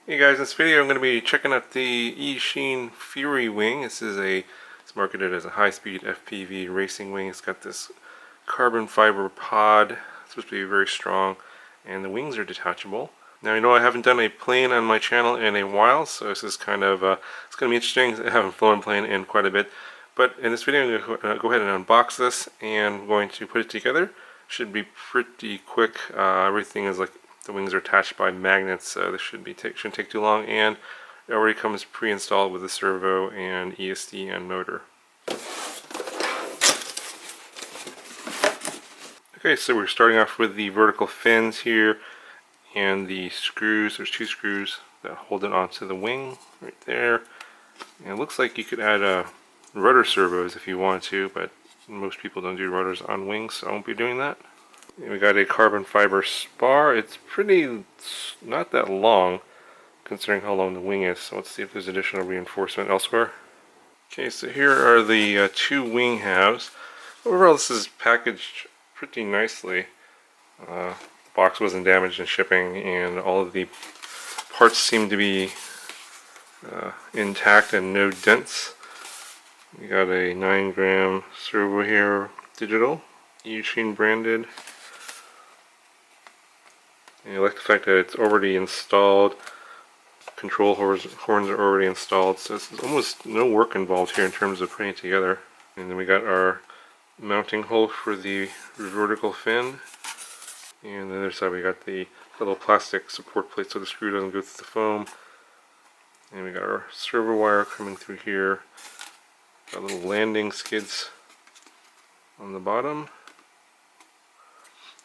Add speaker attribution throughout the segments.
Speaker 1: Hey guys, in this video I'm going to be checking out the Eachine Fury wing. It's marketed as a high-speed FPV racing wing. It's got this carbon fiber pod. It's supposed to be very strong, and the wings are detachable. Now, I haven't done a plane on my channel in a while, so this is kind of it's going to be interesting. I haven't flown a plane in quite a bit, but in this video I'm going to go ahead and unbox this, and I'm going to put it together. Should be pretty quick. Everything is like the wings are attached by magnets, so this shouldn't take too long, and it already comes pre-installed with a servo and ESD and motor. Okay, so we're starting off with the vertical fins here and the screws. There's two screws that hold it onto the wing right there. And it looks like you could add rudder servos if you wanted to, but most people don't do rudders on wings, so I won't be doing that. And we got a carbon fiber spar. It's not that long considering how long the wing is, so let's see if there's additional reinforcement elsewhere. Okay, so here are the two wing halves. Overall, this is packaged pretty nicely. The box wasn't damaged in shipping, and all of the parts seem to be intact and no dents. We got a 9-gram servo here, digital, Eachine branded. And I like the fact that it's already installed. Control horns are already installed, so there's almost no work involved here in terms of putting it together. And then we got our mounting hole for the vertical fin. And on the other side we got the little plastic support plate so the screw doesn't go through the foam. And we got our servo wire coming through here. Got little landing skids on the bottom.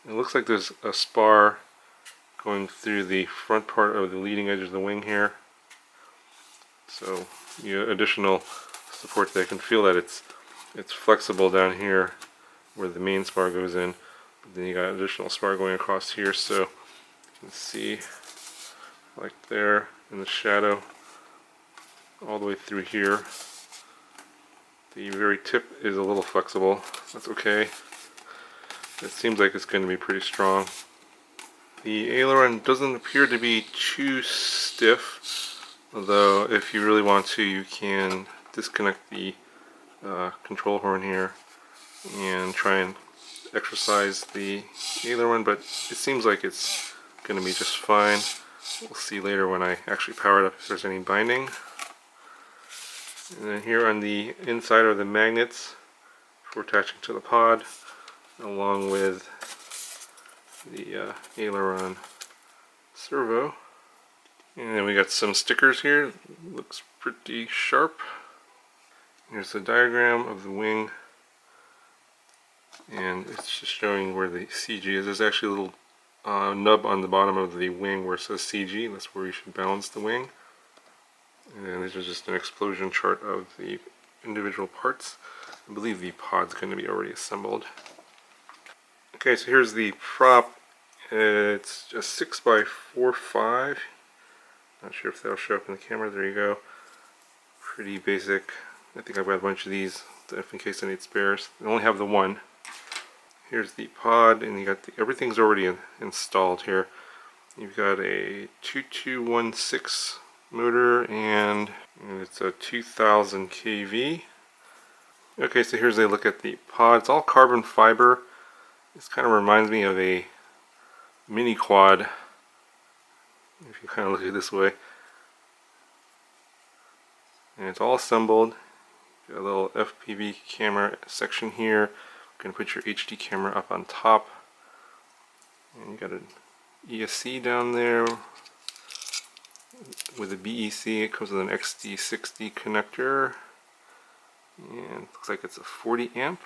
Speaker 1: It looks like there's a spar going through the front part of the leading edge of the wing here. So you have additional support there. I can feel that it's flexible down here where the main spar goes in. But then you got additional spar going across here, so you can see like there in the shadow all the way through here. The very tip is a little flexible. That's okay. It seems like it's going to be pretty strong. The aileron doesn't appear to be too stiff, although if you really want to, you can disconnect the control horn here and try and exercise the aileron, but it seems like it's going to be just fine. We'll see later when I actually power it up if there's any binding. And then here on the inside are the magnets for attaching to the pod, along with the aileron servo. And then we got some stickers here. Looks pretty sharp. Here's the diagram of the wing, and it's just showing where the CG is. There's actually a little nub on the bottom of the wing where it says CG. That's where you should balance the wing. And this is just an explosion chart of the individual parts. I believe the pod's going to be already assembled. Okay, so here's the prop. It's just 6x4.5. Not sure if that'll show up in the camera. There you go. Pretty basic. I think I've got a bunch of these in case I need spares. I only have the one. Here's the pod, and you got everything's already installed here. You've got a 2216 motor, and it's a 2000 kV. Okay, so here's a look at the pod. It's all carbon fiber. This kind of reminds me of a mini quad, if you kind of look at it this way. And it's all assembled. Got a little FPV camera section here. You're going to put your HD camera up on top. And you got an ESC down there with a BEC. It comes with an XD60 connector. And it looks like it's a 40 amp.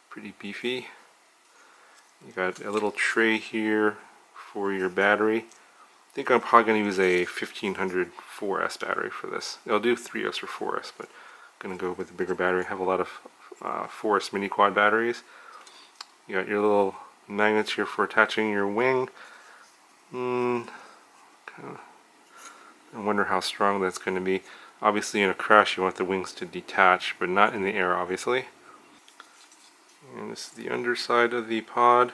Speaker 1: Pretty beefy. You got a little tray here for your battery. I think I'm probably going to use a 1500 4S battery for this. I'll do 3S or 4S, but I'm going to go with a bigger battery. I have a lot of 4S mini quad batteries. You got your little magnets here for attaching your wing. I wonder how strong that's going to be. Obviously in a crash you want the wings to detach, but not in the air obviously. And this is the underside of the pod.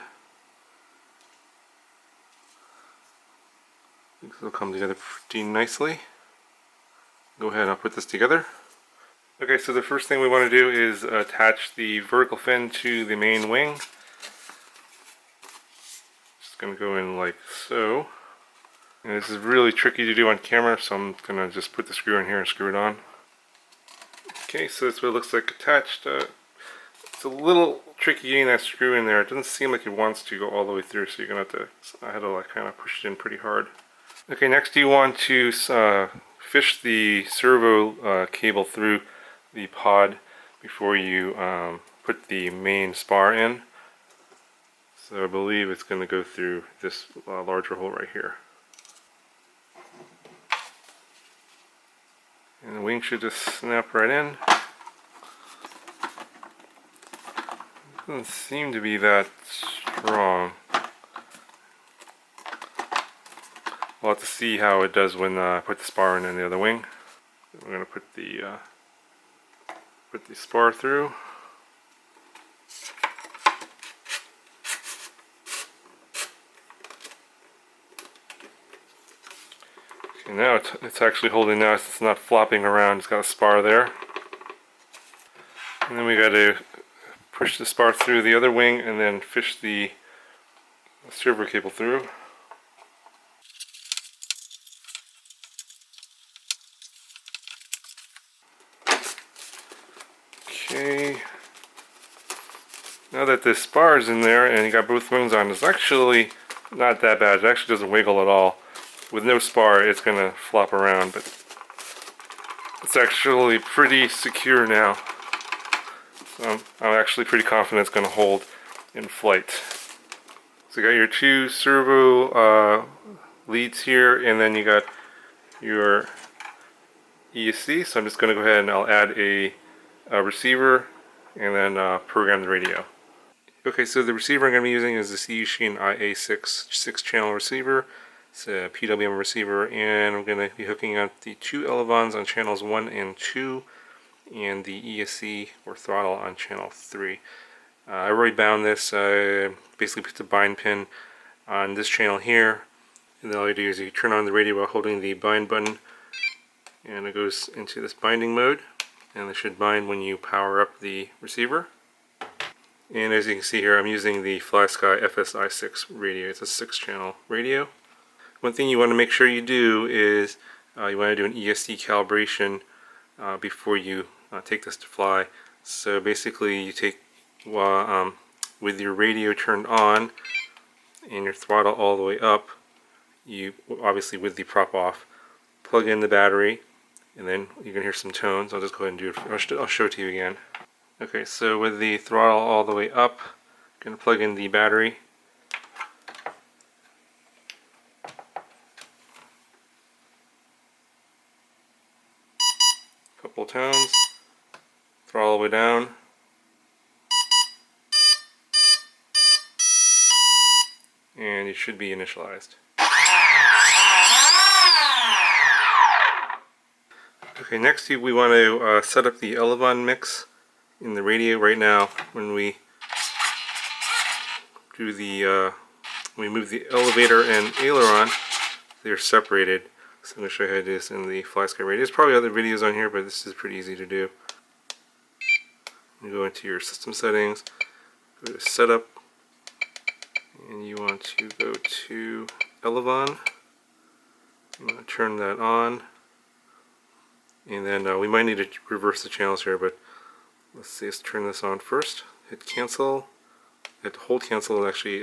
Speaker 1: This will come together pretty nicely. Go ahead and I'll put this together. Okay, so the first thing we want to do is attach the vertical fin to the main wing. Just going to go in like so. And this is really tricky to do on camera, so I'm going to just put the screw in here and screw it on. Okay, so that's what it looks like attached. It's a little tricky getting that screw in there. It doesn't seem like it wants to go all the way through, so you're going to have to, I had to like kind of push it in pretty hard. Okay, next you want to fish the servo cable through the pod before you put the main spar in. So I believe it's going to go through this larger hole right here. And the wing should just snap right in. Doesn't seem to be that strong. We'll have to see how it does when I put the spar in the other wing. We're going to put the spar through. Okay, now it's actually holding now. It's not flopping around. It's got a spar there. And then we got to push the spar through the other wing and then fish the servo cable through. Okay. Now that this spar is in there and you got both wings on, it's actually not that bad. It actually doesn't wiggle at all. With no spar, it's going to flop around, but it's actually pretty secure now. So I'm actually pretty confident it's going to hold in flight. So you got your two servo leads here, and then you got your ESC. So I'm just going to go ahead and I'll add a receiver and then program the radio. Okay, so the receiver I'm going to be using is the Eachine IA6 6-channel receiver. It's a PWM receiver, and I'm going to be hooking up the two elevons on channels 1 and 2 and the ESC or throttle on channel 3. I already bound this. Basically put the bind pin on this channel here, and then all you do is you turn on the radio while holding the bind button, and it goes into this binding mode, and it should bind when you power up the receiver. And as you can see here, I'm using the FlySky FSI6 radio. It's a 6-channel radio. One thing you want to make sure you do is you want to do an ESC calibration before you take this to fly. So basically you take, with your radio turned on and your throttle all the way up, you obviously with the prop off, plug in the battery, and then you can hear some tones. I'll just go ahead and do it. I'll show it to you again. Okay, so with the throttle all the way up, I'm going to plug in the battery. Couple tones. Throttle all the way down. And it should be initialized. Okay, next we want to set up the elevon mix in the radio. Right now, when we do we move the elevator and aileron, they're separated. So I'm going to show you how to do this in the FlySky radio. There's probably other videos on here, but this is pretty easy to do. You go into your system settings, go to setup, and you want to go to elevon. I'm going to turn that on, and then we might need to reverse the channels here, but let's see, let's turn this on first. Hit cancel. Hit hold cancel. It actually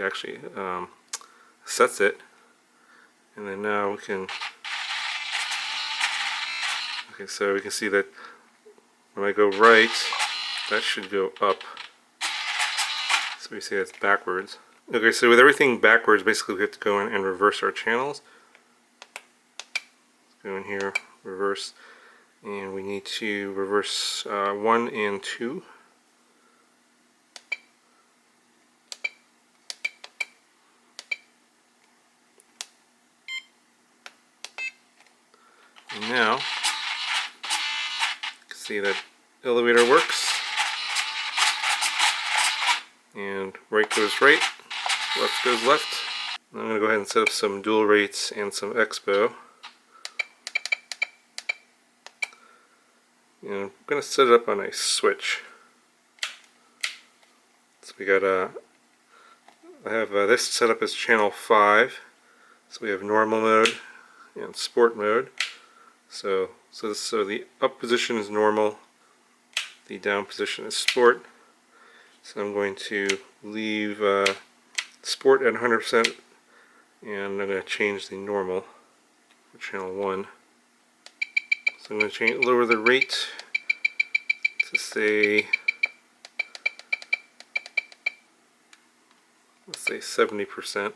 Speaker 1: sets it, and then now we can. Okay, so we can see that when I go right, that should go up. So we see that's backwards. Okay, so with everything backwards, basically we have to go in and reverse our channels. Let's go in here, reverse, and we need to reverse 1 and 2. And now, you can see that elevator works, and right goes right, left goes left. I'm going to go ahead and set up some dual rates and some expo. And I'm going to set it up on a switch. So we got I have this set up as channel 5. So we have normal mode and sport mode. So the up position is normal, the down position is sport. So I'm going to leave sport at 100%, and I'm going to change the normal for channel 1. So I'm going to lower the rate to say, let's say 70%,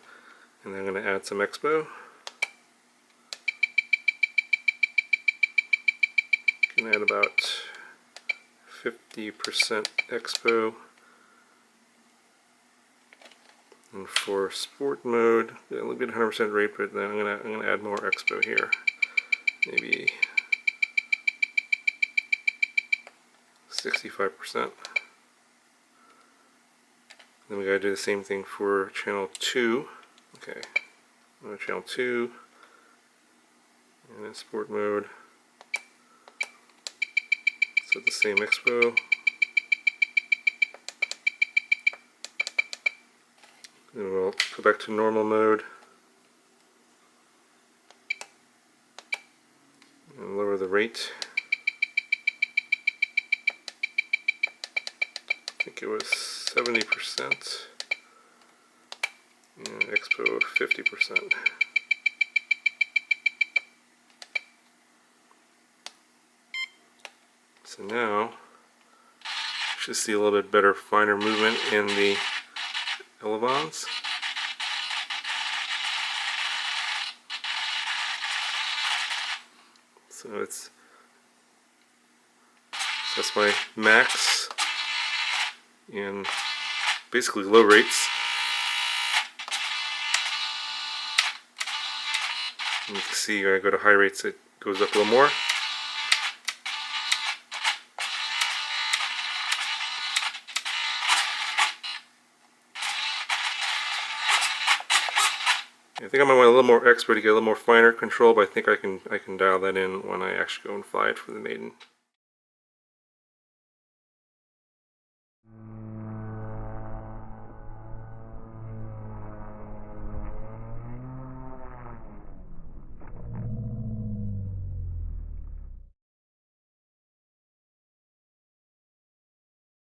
Speaker 1: and then I'm going to add some expo. Can add about 50% expo. And for sport mode, it'll be at 100% rate, but then I'm gonna add more expo here. Maybe 65%. Then we gotta do the same thing for channel 2. Okay, channel 2, and in sport mode, set the same expo. Then we'll go back to normal mode and lower the rate. I think it was 70% and expo 50%. So now you should see a little bit better, finer movement in the elevons. So that's my max in basically low rates. And you can see when I go to high rates it goes up a little more. I think I might want a little more expo to get a little more finer control, but I think I can dial that in when I actually go and fly it for the maiden.